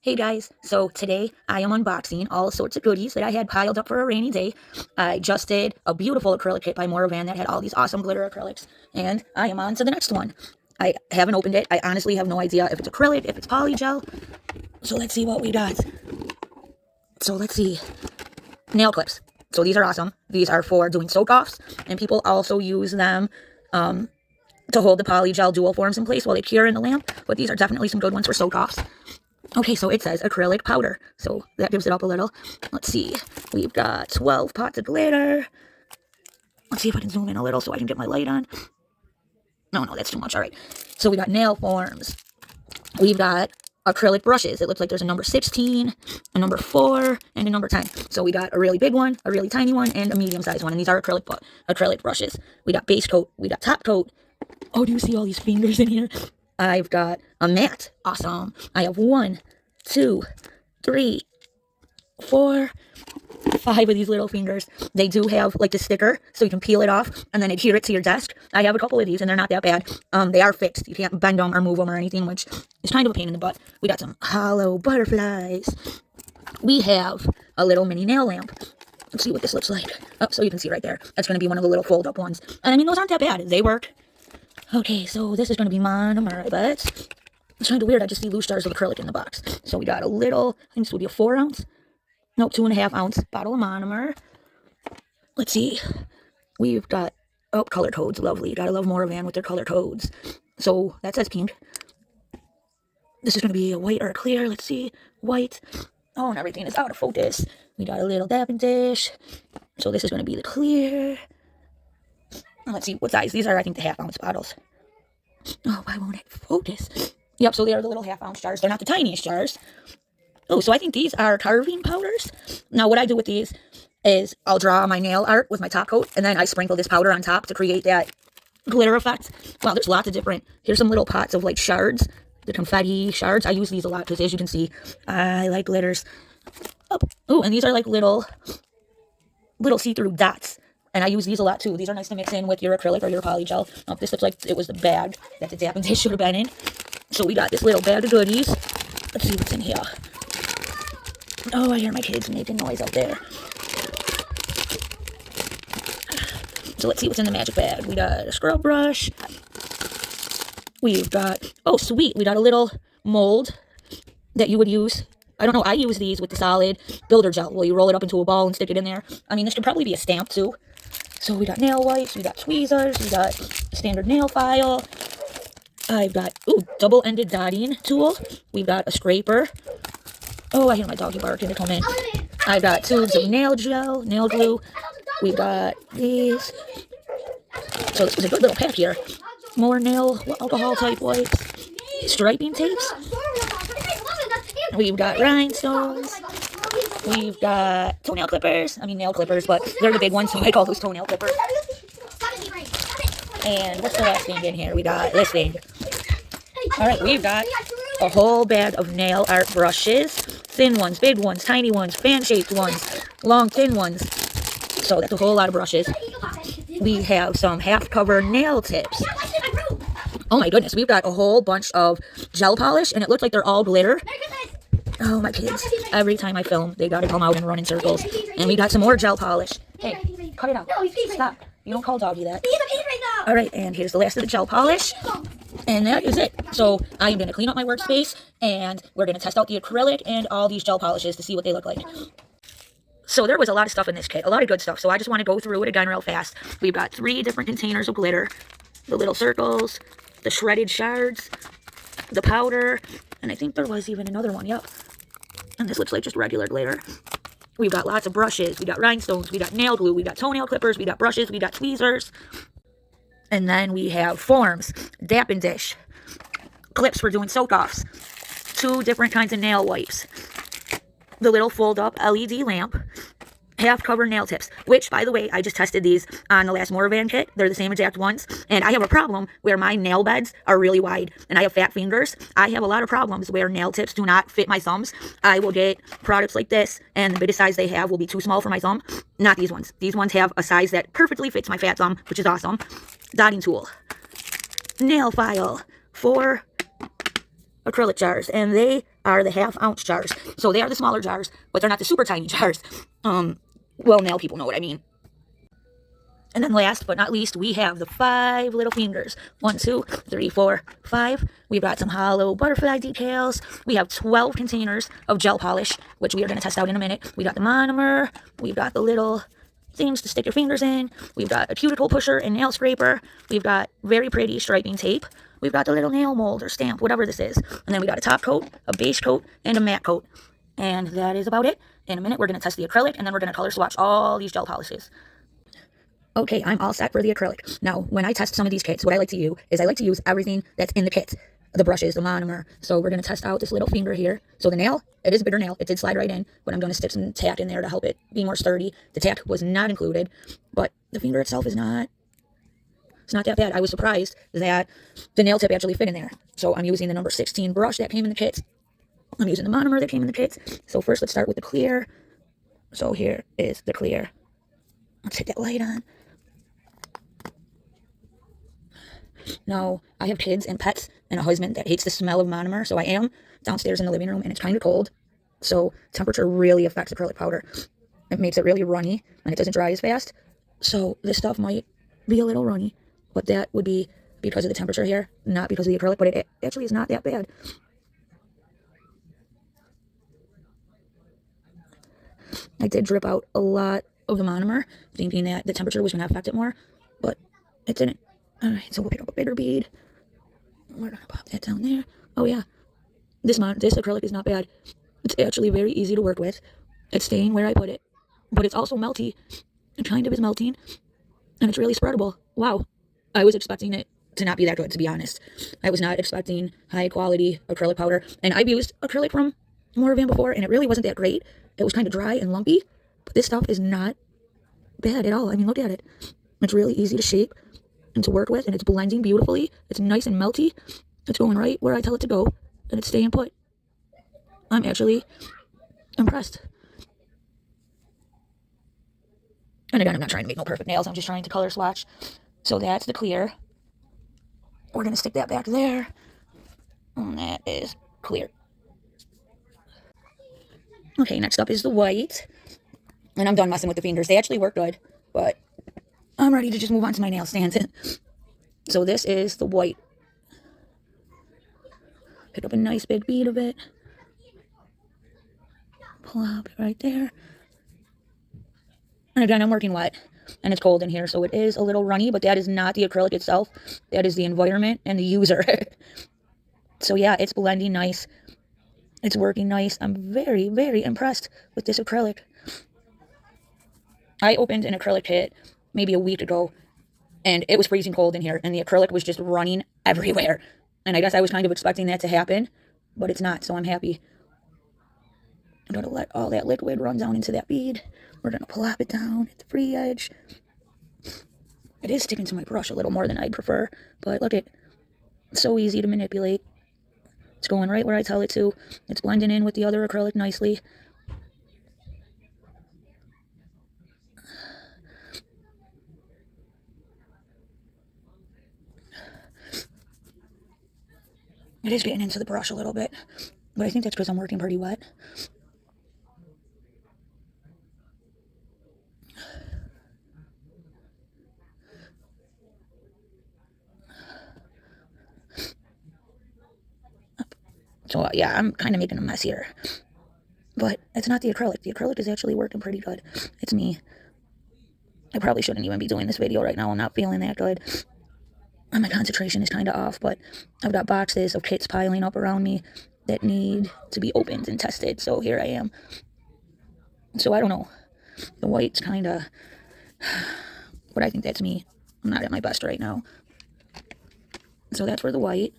Hey guys, so today I am unboxing all sorts of goodies that I had piled up for a rainy day. I just did a beautiful acrylic kit by Morovan that had all these awesome glitter acrylics, and I am on to the next one. I haven't opened it. I honestly have no idea if it's acrylic, if it's polygel. So let's see what we got. So let's see. Nail clips. So these are awesome. These are for doing soak-offs, and people also use them to hold the polygel dual forms in place while they cure in the lamp, but these are definitely some good ones for soak-offs. Okay, so it says acrylic powder, so that gives it up a little. Let's see, we've got 12 pots of glitter. Let's see if I can zoom in a little so I can get my light on. No, that's too much. All right, so we got nail forms. We've got acrylic brushes. It looks like there's a number 16, a number 4, and a number 10. So we got a really big one, a really tiny one, and a medium-sized one, and these are acrylic brushes. We got base coat, we got top coat. Oh, do you see all these fingers in here? I've got a mat. Awesome. I have 1, 2, 3, 4, 5 of these little fingers. They do have like the sticker, so you can peel it off and then adhere it to your desk. I have a couple of these, and they're not that bad. They are fixed. You can't bend them or move them or anything, which is kind of a pain in the butt. We got some hollow butterflies. We have a little mini nail lamp. Let's see what this looks like. Oh, so you can see right there. That's going to be one of the little fold-up ones. And I mean, those aren't that bad. They work. Okay, so this is going to be monomer, I bet. It's kind of weird. I just see loose jars of acrylic in the box. So we got a little, I think this would be a 4 ounce. Nope, 2.5 ounce bottle of monomer. Let's see. We've got, oh, color codes. Lovely. Gotta love Morovan with their color codes. So that says pink. This is going to be a white or a clear. Let's see. White. Oh, and everything is out of focus. We got a little dabbing dish. So this is going to be the clear. Let's see what size. These are, I think, the 1/2 ounce bottles. Oh, why won't it focus? Yep, so they are the little 1/2 ounce jars. They're not the tiniest jars. Oh, so I think these are carving powders. Now, what I do with these is I'll draw my nail art with my top coat, and then I sprinkle this powder on top to create that glitter effect. Wow, there's lots of different. Here's some little pots of like shards, the confetti shards. I use these a lot because, as you can see, I like glitters. Oh, and these are like little see-through dots. And I use these a lot too. These are nice to mix in with your acrylic or your polygel. Oh, this looks like it was the bag that the dapping dish should have been in. So we got this little bag of goodies. Let's see what's in here. Oh, I hear my kids making noise out there. So let's see what's in the magic bag. We got a scrub brush. We've got, oh sweet, we got a little mold that you would use. I don't know, I use these with the solid builder gel. Well, you roll it up into a ball and stick it in there. I mean, this could probably be a stamp too. So we got nail wipes, we got tweezers, we got a standard nail file. I've got, ooh, double-ended dotting tool. We've got a scraper. Oh, I hear my doggy barking to come in. I've got tubes of nail gel, nail glue. We've got these. So this was a good little pack here. More nail alcohol type wipes. Striping tapes. We've got rhinestones. We've got toenail clippers. I mean nail clippers, but they're the big ones, so I call those toenail clippers. And what's the last thing in here? We got this thing. Alright, we've got a whole bag of nail art brushes. Thin ones, big ones, tiny ones, fan-shaped ones, long, thin ones. So that's a whole lot of brushes. We have some half-cover nail tips. Oh my goodness, we've got a whole bunch of gel polish, and it looks like they're all glitter. Oh, my kids. Every time I film, they gotta come out and run in circles. And we got some more gel polish. Hey, cut it out. Stop. You don't call doggy that. Alright, and here's the last of the gel polish. And that is it. So I am going to clean up my workspace, and we're going to test out the acrylic and all these gel polishes to see what they look like. So there was a lot of stuff in this kit, a lot of good stuff. So I just want to go through it again real fast. We've got 3 different containers of glitter, the little circles, the shredded shards, the powder, and I think there was even another one, yep. And this looks like just regular glitter. We've got lots of brushes, we got rhinestones, we got nail glue, we got toenail clippers, we got brushes, we got tweezers. And then we have forms, dapping dish, clips for doing soak-offs, 2 different kinds of nail wipes, the little fold-up LED lamp, half-cover nail tips, which, by the way, I just tested these on the last Morovan kit. They're the same exact ones, and I have a problem where my nail beds are really wide, and I have fat fingers. I have a lot of problems where nail tips do not fit my thumbs. I will get products like this, and the biggest size they have will be too small for my thumb. Not these ones. These ones have a size that perfectly fits my fat thumb, which is awesome. Dotting tool, nail file, 4 acrylic jars, and they are the half-ounce jars. So they are the smaller jars, but they're not the super tiny jars. Well, nail people know what I mean. And then last but not least, we have the 5 little fingers. 1, 2, 3, 4, 5. We've got some hollow butterfly decals. We have 12 containers of gel polish, which we are going to test out in a minute. We got the monomer. We've got the little things to stick your fingers in. We've got a cuticle pusher and nail scraper. We've got very pretty striping tape. We've got the little nail mold or stamp, whatever this is. And then we got a top coat, a base coat, and a matte coat. And that is about it. In a minute, we're going to test the acrylic, and then we're going to color swatch all these gel polishes. Okay, I'm all set for the acrylic. Now, when I test some of these kits, what I like to use is I like to use everything that's in the kit. The brushes, the monomer. So we're going to test out this little finger here. So the nail, it is a bigger nail. It did slide right in, but I'm going to stick some tack in there to help it be more sturdy. The tack was not included, but the finger itself is not, it's not that bad. I was surprised that the nail tip actually fit in there. So I'm using the number 16 brush that came in the kit. I'm using the monomer that came in the kit. So first let's start with the clear. So here is the clear. Let's hit that light on. Now, I have kids and pets and a husband that hates the smell of monomer, so I am downstairs in the living room, and it's kind of cold. So temperature really affects acrylic powder. It makes it really runny, and it doesn't dry as fast. So this stuff might be a little runny, but that would be because of the temperature here, not because of the acrylic, but it actually is not that bad. I did drip out a lot of the monomer, thinking that the temperature was going to affect it more, but it didn't. Alright, so we'll pick up a bigger bead. We're going to pop that down there. Oh yeah, this acrylic is not bad. It's actually very easy to work with. It's staying where I put it, but it's also melty. It kind of is melting, and it's really spreadable. Wow, I was expecting it to not be that good, to be honest. I was not expecting high quality acrylic powder, and I've used acrylic from Morovan before, and it really wasn't that great. It was kind of dry and lumpy, but this stuff is not bad at all. I mean, look at it. It's really easy to shape and to work with, and it's blending beautifully. It's nice and melty. It's going right where I tell it to go, and it's staying put. I'm actually impressed. And again, I'm not trying to make no perfect nails. I'm just trying to color swatch. So that's the clear. We're going to stick that back there. And that is clear. Okay, next up is the white. And I'm done messing with the fingers. They actually work good, but I'm ready to just move on to my nail stands. So this is the white. Pick up a nice big bead of it. Plop it right there. And again, I'm working wet, and it's cold in here, so it is a little runny, but that is not the acrylic itself. That is the environment and the user. So yeah, it's blending nice. It's working nice. I'm very, very impressed with this acrylic. I opened an acrylic kit maybe a week ago, and it was freezing cold in here, and the acrylic was just running everywhere. And I guess I was kind of expecting that to happen, but it's not, so I'm happy. I'm going to let all that liquid run down into that bead. We're going to plop it down at the free edge. It is sticking to my brush a little more than I'd prefer, but look, it's so easy to manipulate. It's going right where I tell it to. It's blending in with the other acrylic nicely. It is getting into the brush a little bit, but I think that's because I'm working pretty wet. So yeah, I'm kind of making a mess here. But it's not the acrylic. The acrylic is actually working pretty good. It's me. I probably shouldn't even be doing this video right now. I'm not feeling that good. And my concentration is kind of off, but I've got boxes of kits piling up around me that need to be opened and tested. So here I am. So I don't know. The white's kind of... But I think that's me. I'm not at my best right now. So that's for the white.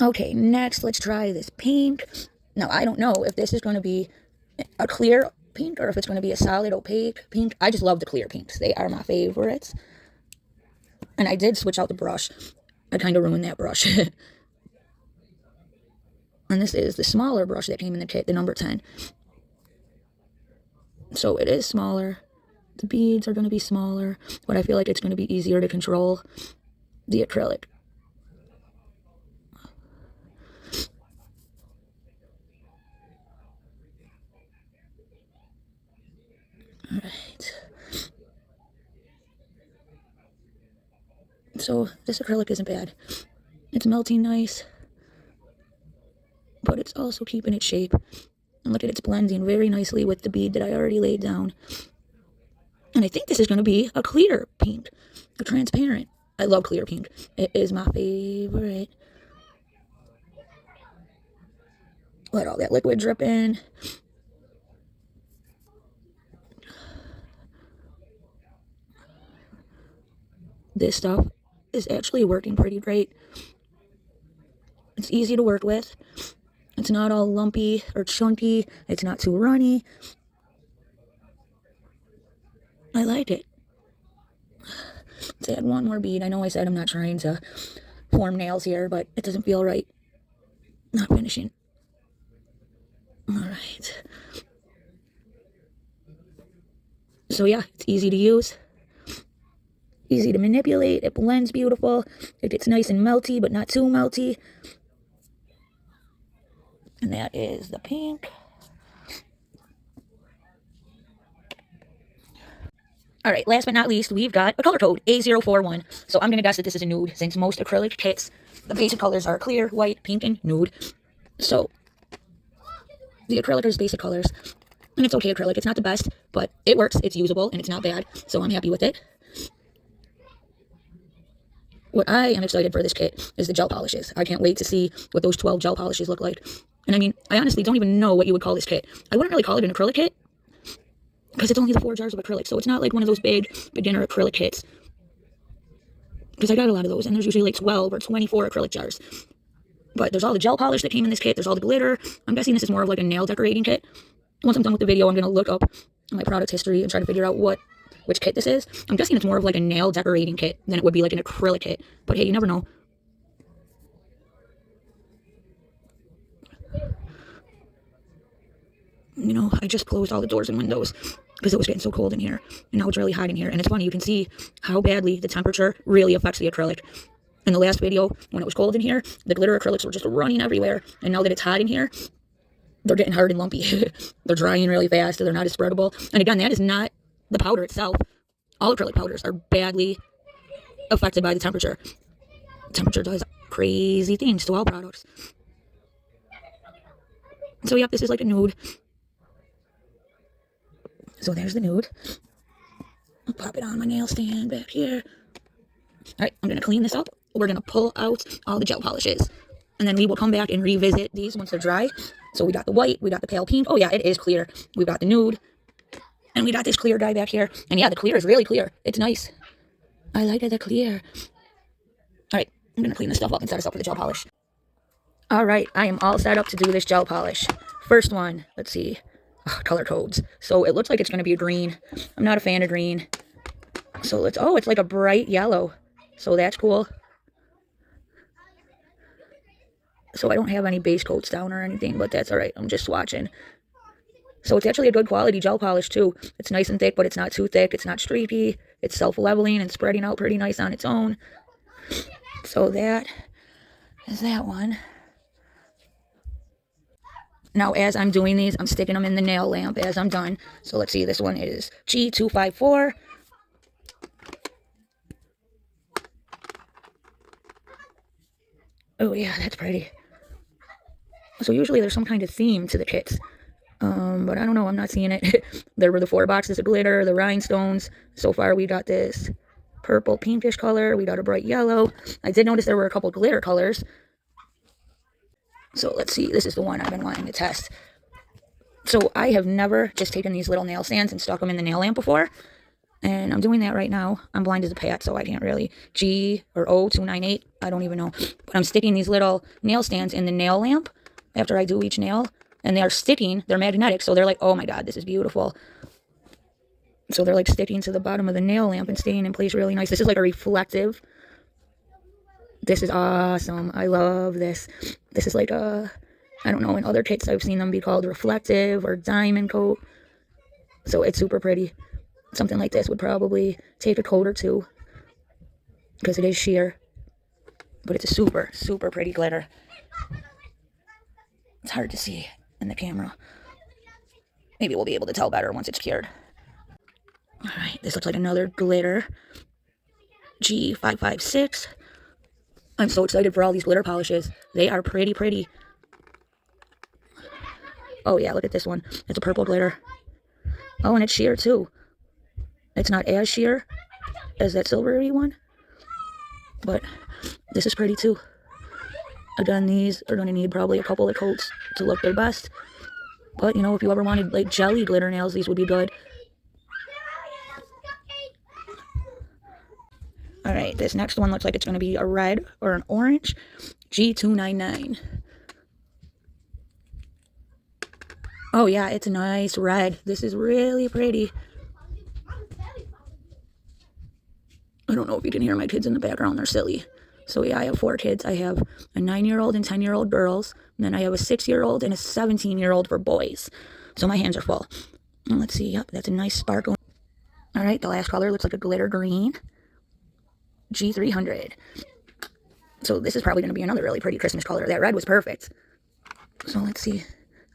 Okay, next let's try this pink. Now, I don't know if this is going to be a clear pink or if it's going to be a solid opaque pink. I just love the clear pinks. They are my favorites. And I did switch out the brush. I kind of ruined that brush. And this is the smaller brush that came in the kit, the number 10. So it is smaller. The beads are going to be smaller, but I feel like it's going to be easier to control the acrylic. Alright. So this acrylic isn't bad. It's melting nice, but it's also keeping its shape. And look at it's blending very nicely with the bead that I already laid down. And I think this is going to be a clear pink, a transparent. I love clear pink. It is my favorite. Let all that liquid drip in. This stuff is actually working pretty great. It's easy to work with. It's not all lumpy or chunky. It's not too runny. I like it. Let's add one more bead. I know I said I'm not trying to form nails here, but it doesn't feel right. Not finishing. Alright. So yeah, it's easy to use. Easy to manipulate. It blends beautiful. It gets nice and melty, but not too melty. And that is the pink. Alright, last but not least, we've got a color code, A041. So I'm going to guess that this is a nude, since most acrylic kits, the basic colors are clear, white, pink, and nude. So, the acrylic is basic colors. And it's okay acrylic, it's not the best, but it works, it's usable, and it's not bad. So I'm happy with it. What I am excited for this kit is the gel polishes. I can't wait to see what those 12 gel polishes look like. And I mean, I honestly don't even know what you would call this kit. I wouldn't really call it an acrylic kit, because it's only the 4 jars of acrylic, so it's not like one of those big beginner acrylic kits. Because I got a lot of those, and there's usually like 12 or 24 acrylic jars. But there's all the gel polish that came in this kit, there's all the glitter. I'm guessing this is more of like a nail decorating kit. Once I'm done with the video, I'm going to look up my product history and try to figure out which kit this is. I'm guessing it's more of like a nail decorating kit than it would be like an acrylic kit. But hey, you never know. You know, I just closed all the doors and windows because it was getting so cold in here. And now it's really hot in here. And it's funny, you can see how badly the temperature really affects the acrylic. In the last video, when it was cold in here, the glitter acrylics were just running everywhere. And now that it's hot in here, they're getting hard and lumpy. They're drying really fast. They're not as spreadable. And again, that is not the powder itself. All acrylic powders are badly affected by the temperature. Temperature does crazy things to all products. So yep, this is like a nude. So there's the nude. I'll pop it on my nail stand back here. Alright, I'm going to clean this up. We're going to pull out all the gel polishes. And then we will come back and revisit these once they're dry. So we got the white, we got the pale pink. Oh yeah, it is clear. We've got the nude. And we got this clear dye back here. And yeah, the clear is really clear. It's nice. I like it, the clear. Alright, I'm going to clean this stuff up and set us up for the gel polish. Alright, I am all set up to do this gel polish. First one, let's see. Oh, color codes. So it looks like it's going to be a green. I'm not a fan of green. So let's, oh, it's like a bright yellow. So that's cool. So I don't have any base coats down or anything, but that's alright. I'm just swatching. So it's actually a good quality gel polish too. It's nice and thick, but it's not too thick. It's not streaky. It's self-leveling and spreading out pretty nice on its own. So that is that one. Now, as I'm doing these, I'm sticking them in the nail lamp as I'm done. So let's see, this one is G254. Oh yeah, that's pretty. So usually there's some kind of theme to the kits. But I don't know, I'm not seeing it. There were the 4 boxes of glitter, the rhinestones. So far we got this purple pinkish color. We got a bright yellow. I did notice there were a couple glitter colors. So let's see, this is the one I've been wanting to test. So I have never just taken these little nail stands and stuck them in the nail lamp before. And I'm doing that right now. I'm blind as a bat, so I can't really. G or O298, I don't even know. But I'm sticking these little nail stands in the nail lamp after I do each nail. And they are sticking, they're magnetic, so they're like, oh my god, this is beautiful. So they're like sticking to the bottom of the nail lamp and staying in place really nice. This is like a reflective. This is awesome. I love this. This is like a, I don't know, in other kits I've seen them be called reflective or diamond coat. So it's super pretty. Something like this would probably take a coat or two because it is sheer. But it's a super, super pretty glitter. It's hard to see in the camera. Maybe we'll be able to tell better once it's cured. Alright, this looks like another glitter. G556. I'm so excited for all these glitter polishes. They are pretty, pretty. Oh yeah, look at this one. It's a purple glitter. Oh, and it's sheer too. It's not as sheer as that silvery one, but this is pretty too. Again, these are going to need probably a couple of coats to look their best. But, you know, if you ever wanted, like, jelly glitter nails, these would be good. Alright, this next one looks like it's going to be a red or an orange. G299. Oh, yeah, it's a nice red. This is really pretty. I don't know if you can hear my kids in the background. They're silly. So, yeah, I have 4 kids. I have a 9-year-old and 10-year-old girls. And then I have a 6-year-old and a 17-year-old for boys. So my hands are full. And let's see. Yep, that's a nice sparkle. Alright, the last color looks like a glitter green. G300. So this is probably going to be another really pretty Christmas color. That red was perfect. So let's see.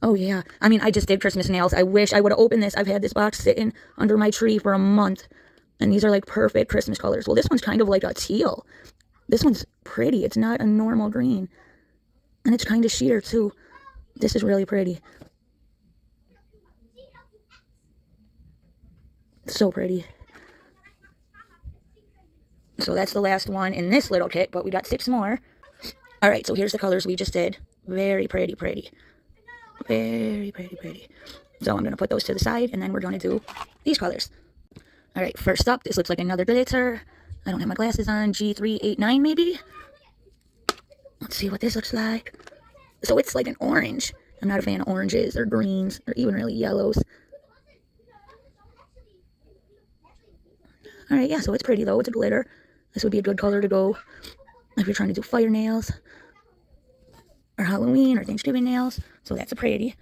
Oh, yeah. I mean, I just did Christmas nails. I wish I would have opened this. I've had this box sitting under my tree for a month. And these are like perfect Christmas colors. Well, this one's kind of like a teal. This one's pretty. It's not a normal green. And it's kind of sheer, too. This is really pretty. So pretty. So that's the last one in this little kit, but we got 6 more. Alright, so here's the colors we just did. Very pretty, pretty. Very pretty, pretty. So I'm going to put those to the side, and then we're going to do these colors. Alright, first up, this looks like another glitter. I don't have my glasses on. G389 maybe? Let's see what this looks like. So it's like an orange. I'm not a fan of oranges or greens or even really yellows. Alright, yeah, so it's pretty though. It's a glitter. This would be a good color to go if you're trying to do fire nails or Halloween or Thanksgiving nails. So that's a pretty.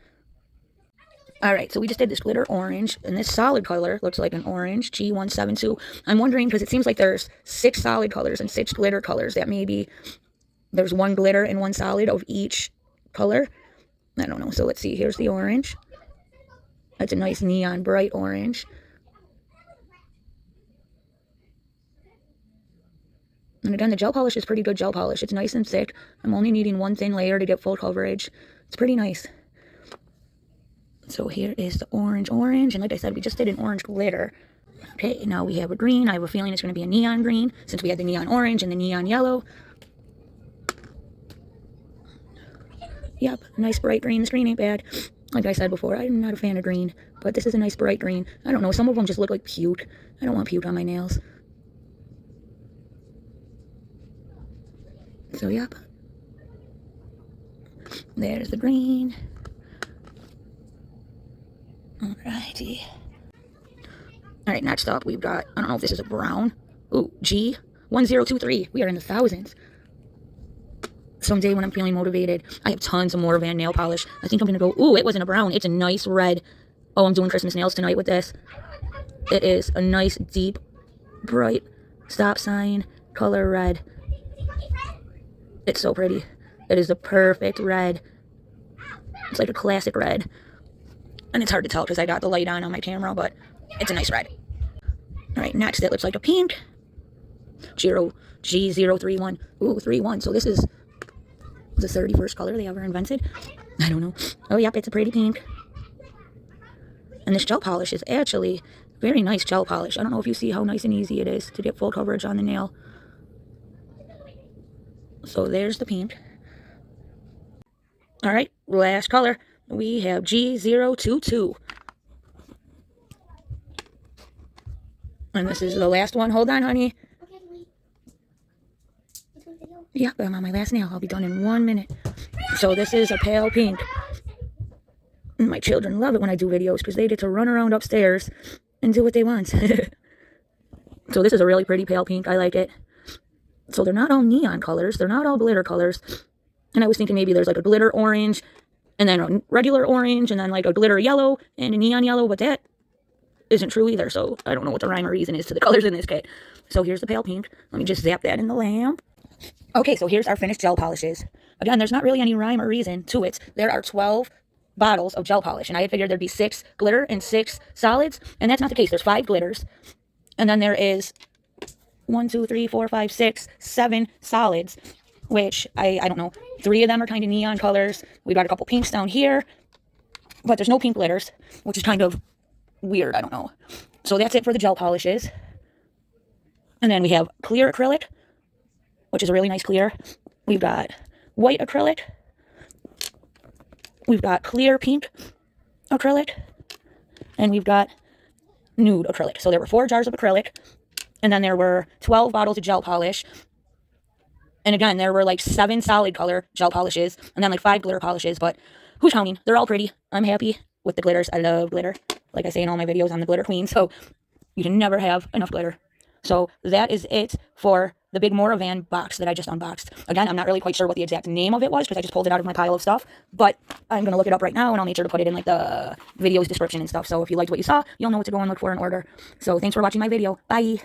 Alright, so we just did this glitter orange, and this solid color looks like an orange, G172. I'm wondering, because it seems like there's 6 solid colors and 6 glitter colors, that maybe there's 1 glitter and 1 solid of each color. I don't know, so let's see. Here's the orange. That's a nice neon bright orange. And again, the gel polish is pretty good gel polish. It's nice and thick. I'm only needing 1 thin layer to get full coverage. It's pretty nice. So here is the orange, and like I said, we just did an orange glitter. Okay, now we have a green. I have a feeling it's going to be a neon green, since we had the neon orange and the neon yellow. Yep, nice bright green. This green ain't bad. Like I said before, I'm not a fan of green, but this is a nice bright green. I don't know, some of them just look like puke. I don't want puke on my nails. So, yep. There's the green. Alrighty. Alright, next up we've got, I don't know if this is a brown. Ooh, G1023. We are in the thousands. Someday when I'm feeling motivated, I have tons of Morovan nail polish. I think I'm going to go, ooh, it wasn't a brown. It's a nice red. Oh, I'm doing Christmas nails tonight with this. It is a nice, deep, bright stop sign color red. It's so pretty. It is the perfect red. It's like a classic red. And it's hard to tell because I got the light on my camera, but it's a nice red. Alright, next it looks like a pink. G031. Ooh, 31. So this is the 31st color they ever invented. I don't know. Oh, yep, it's a pretty pink. And this gel polish is actually very nice gel polish. I don't know if you see how nice and easy it is to get full coverage on the nail. So there's the pink. Alright, last color. We have G022. And this is the last one. Hold on, honey. Yep, I'm on my last nail. I'll be done in 1 minute. So this is a pale pink. My children love it when I do videos because they get to run around upstairs and do what they want. So this is a really pretty pale pink. I like it. So they're not all neon colors. They're not all glitter colors. And I was thinking maybe there's like a glitter orange and then a regular orange and then like a glitter yellow and a neon yellow. But that isn't true either. So I don't know what the rhyme or reason is to the colors in this kit. So here's the pale pink. Let me just zap that in the lamp. Okay, so here's our finished gel polishes. Again, there's not really any rhyme or reason to it. There are 12 bottles of gel polish, and I had figured there'd be 6 glitter and 6 solids, and that's not the case. There's 5 glitters, and then there is 1, 2, 3, 4, 5, 6, 7 solids, which I don't know. 3 of them are kind of neon colors. We've got a couple pinks down here, but there's no pink glitters, which is kind of weird. I don't know. So that's it for the gel polishes. And then we have clear acrylic, which is a really nice clear. We've got white acrylic. We've got clear pink acrylic. And we've got nude acrylic. So there were 4 jars of acrylic. And then there were 12 bottles of gel polish. And again, there were like 7 solid color gel polishes. And then like 5 glitter polishes. But who's counting? They're all pretty. I'm happy with the glitters. I love glitter. Like I say in all my videos, I'm the glitter queen. So you can never have enough glitter. So that is it for the big Morovan box that I just unboxed. Again, I'm not really quite sure what the exact name of it was because I just pulled it out of my pile of stuff. But I'm going to look it up right now, and I'll make sure to put it in like the video's description and stuff. So if you liked what you saw, you'll know what to go and look for and order. So thanks for watching my video. Bye.